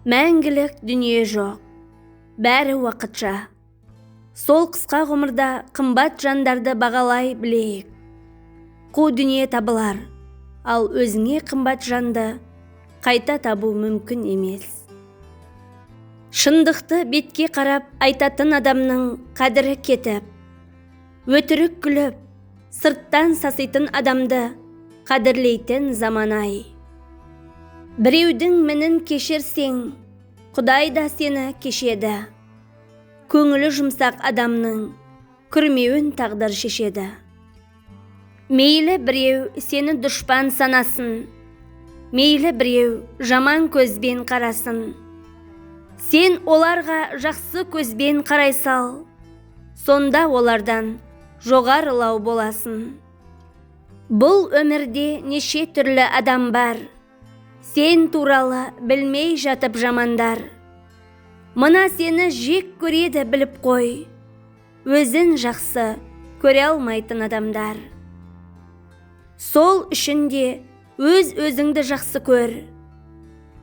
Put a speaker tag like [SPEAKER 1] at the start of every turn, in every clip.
[SPEAKER 1] Мәңгілік дүние жоқ, бәрі уақытша. Сол қысқа ғұмырда қымбат жандарды бағалай білейік. Қу дүние табылар, ал өзіңе қымбат жанды қайта табу мүмкін емес. Шындықты бетке қарап айтатын адамның қадірі кетіп, өтірік күліп, сырттан саситын адамды қадірлейтін заман-ай. Біреудің мінін кешірсең, Құдай да сені кешеді. Көңілі жұмсақ адамның күрмеуін тағдыр шешеді. Мейлі біреу сені дұшпан санасын, мейлі біреу жаман көзбен қарасын. Сен оларға жақсы көзбен қарай сал, сонда олардан жоғарылау боласын. Бұл өмірде неше түрлі адам бар, сен туралы білмей жатып жамандар. Мына сені жек көреді біліп қой, өзін жақсы көре алмайтын адамдар. Сол үшін де өз-өзіңді жақсы көр,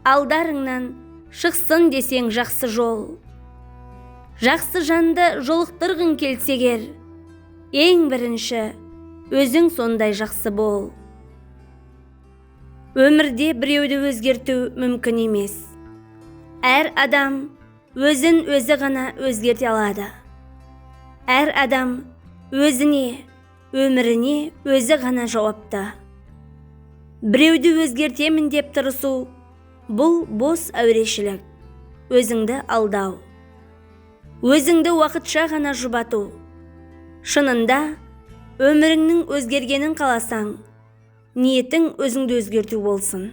[SPEAKER 1] алдарыңнан шықсын десең жақсы жол. Жақсы жанды жолықтырғың келсегер, ең бірінші өзің сондай жақсы бол. Өмірде біреуді өзгерту мүмкін емес. Әр адам өзін өзі ғана өзгерте алады. Әр адам өзіне, өміріне өзі ғана жауапты. Біреуді өзгертемін деп тырысу, бұл бос әурешілік, өзіңді алдау. Өзіңді уақытша ғана жұбату. Шынында, өміріңнің өзгергенін қаласаң, ниетің өзіңді өзгерту болсын.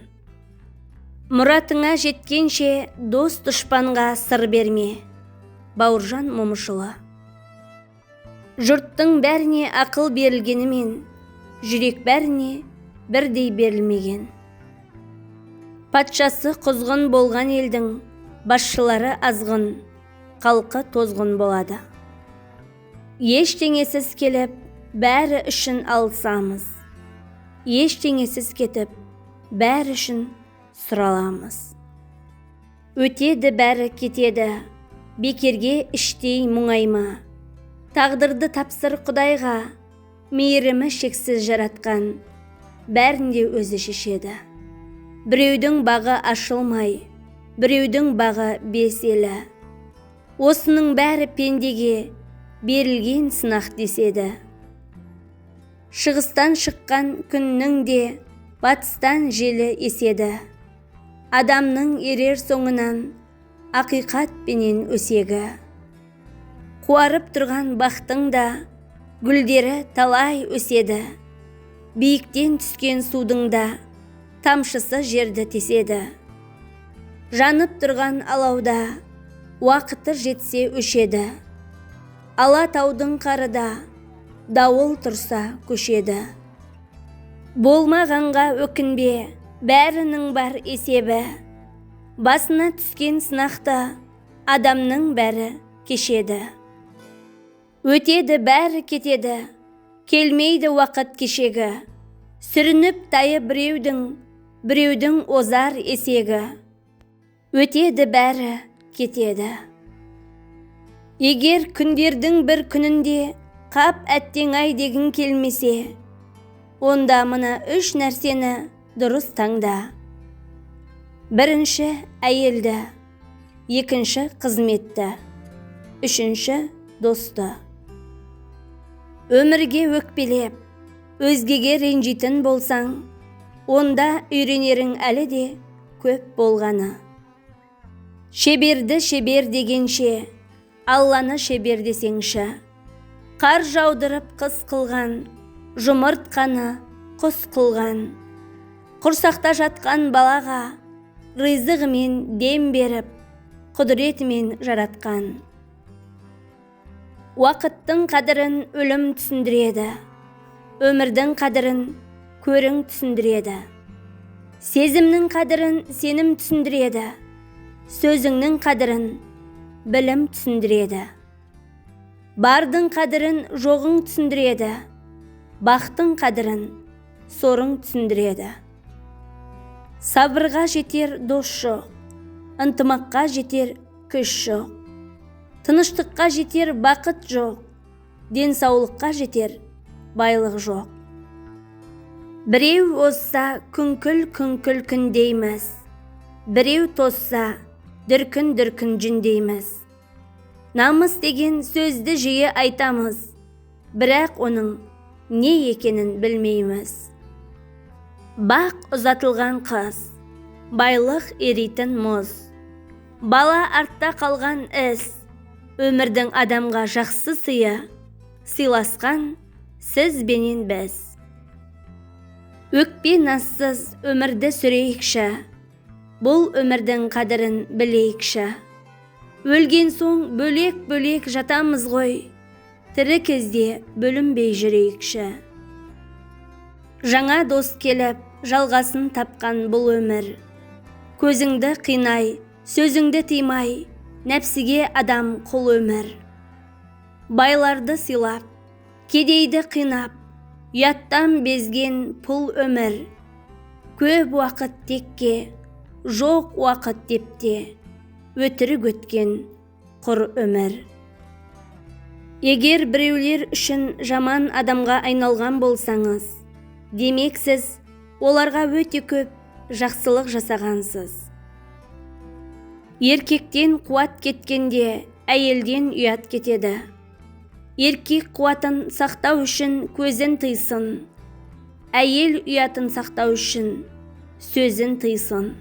[SPEAKER 1] Мұратыңа жеткенше дос дұшпанға сыр берме. Бауыржан Момышұлы. Жұрттың бәріне ақыл берілгенімен, жүрек бәріне бірдей берілмеген. Патшасы құзғын болған елдің басшылары азғын, халқы тозғын болады. Ештеңесіз келіп, бәрі үшін алсамыз. Ештеңесіз кетіп, бәрі үшін сұраламыз. Өтеді бәрі кетеді, бекерге іштей мұңайма. Тағдырды тапсыр Құдайға, мейірімі шексіз жаратқан, бәрінде өзі шешеді. Біреудің бағы ашылмай, біреудің бағы беселі. Осының бәрі пендеге берілген сынақ деседі. Шығыстан шыққан күннің де батыстан желі еседі. Адамның ерер соңынан ақиқат пенен өсегі. Қуарып тұрған бақтың да гүлдері талай өседі. Биіктен түскен судың да тамшысы жерді теседі. Жанып тұрған алауда уақыты жетсе өшеді. Алатаудың қарыда дауыл тұрса көшеді. Болмағанға өкінбе, бәрінің бар есебі. Басына түскен сынақты адамның бәрі кешеді. Өтеді бәрі кетеді, келмейді уақыт кешегі. Сүрініп тайы біреудің озар есегі. Өтеді бәрі кетеді. Егер күндердің бір күнінде қап әттең-ай дегің келмесе, онда мына үш нәрсені дұрыс таңда. Бірінші әйелді, екінші қызметті, үшінші досты. Өмірге өкпелеп, өзгеге ренжитін болсаң, онда үйренерің әлі де көп болғаны. Шеберді шебер дегенше, Алланы шебер десеңші. Қар жаудырып қыс қылған, жұмыртқаны құс қылған. Құрсақта жатқан балаға ризығымен дем беріп, құдіретімен жаратқан. Уақыттың қадірін өлім түсіндіреді, өмірдің қадірін көрің түсіндіреді. Сезімнің қадірін сенім түсіндіреді, сөзіңнің қадірін білім түсіндіреді. Бардың қадірін жоғың түсіндіреді, бақтың қадірін сорың түсіндіреді. Сабырға жетер дос жоқ, ынтымаққа жетер күш жоқ. Тыныштыққа жетер бақыт жоқ. Денсаулыққа жетер байлық жоқ. Біреу озса күңкіл-күңкіл күндейміз. Біреу тозса дүркін-дүркін жүндейміз. Намыс деген сөзді жиі айтамыз, бірақ оның не екенін білмейміз. Бақ ұзатылған қыз, байлық еритін мұз. Бала артта қалған іс, өмірдің адамға жақсы сыйы, сыйласқан сіз бенен біз. Өкпе нассыз өмірді сүрейікші, бұл өмірдің қадірін білейікші. Өлген соң бөлек-бөлек жатамыз ғой, тірі кезде бөлінбей жүрейікші. Жаңа дос келіп, жалғасын тапқан бұл өмір. Көзіңді қинай, сөзіңді тыймай, нәпсіге адам құл өмір. Байларды сыйлап, кедейді қинап, ұяттан безген пұл өмір. Көп уақыт текке, жоқ уақыт депте, өтірік өткен құр өмір. Егер біреулер үшін жаман адамға айналған болсаңыз, демек сіз оларға өте көп жақсылық жасағансыз. Еркектен қуат кеткенде әйелден ұят кетеді. Еркек қуатын сақтау үшін көзін тыйсын, әйел ұятын сақтау үшін сөзін тыйсын.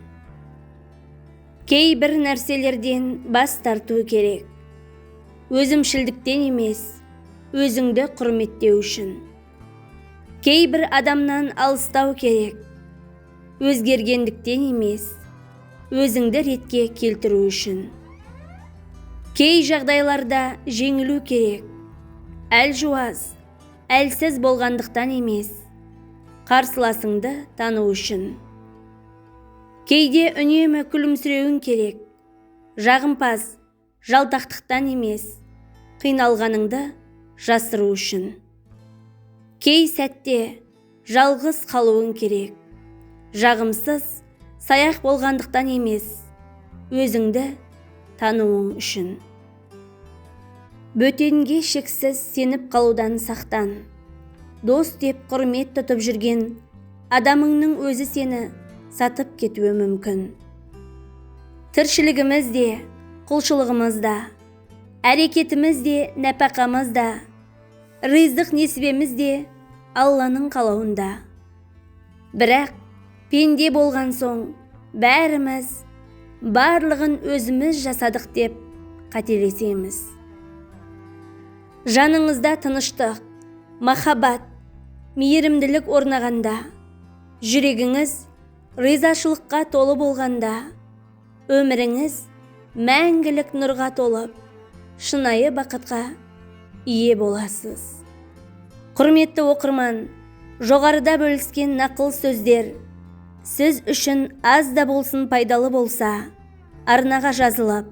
[SPEAKER 1] Кейбір нәрселерден бас тарту керек. Өзімшілдіктен емес, өзіңді құрметтеу үшін. Кейбір адамнан алыстау керек. Өзгергендіктен емес, өзіңді ретке келтіру үшін. Кей жағдайларда жеңілу керек. Әлжуаз, әлсіз болғандықтан емес, қарсыласыңды тану үшін. Кейде үнемі күлімсіреуің керек. Жағымпаз, жалтақтықтан емес, қиналғаныңды жасыру үшін. Кей сәтте жалғыз қалуың керек. Жағымсыз, саяқ болғандықтан емес, өзіңді тануың үшін. Бөтенге шексіз сеніп қалудан сақтан. Дос деп құрмет тұтып жүрген адамыңның өзі сені сатып кетуі мүмкін. Тіршілігіміз де, құлшылығымыз да, әрекетіміз де, нәпақамыз да, ризық несібеміз де Алланың қалауында. Бірақ пенде болған соң бәріміз барлығын өзіміз жасадық деп қателесеміз. Жаныңызда тыныштық, махаббат, мейірімділік орнағанда, жүрегіңіз ризашылыққа толы болғанда, өміріңіз мәңгілік нұрға толып, шынайы бақытқа ие боласыз. Құрметті оқырман, жоғарыда бөліскен нақыл сөздер сіз үшін аз да болсын пайдалы болса, арнаға жазылып,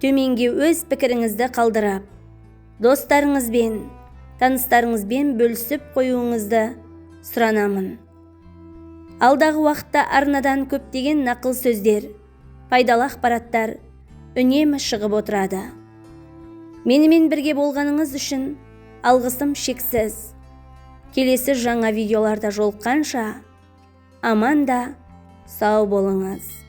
[SPEAKER 1] төменге өз пікіріңізді қалдырып, достарыңызбен, таныстарыңызбен бөлісіп қоюыңызды сұранамын. Алдағы уақытта арнадан көптеген нақыл сөздер, пайдалы ақпараттар үнемі шығып отырады. Менімен бірге болғаныңыз үшін алғысым шексіз. Келесі жаңа видеоларда жолыққанша аман да сау болыңыз.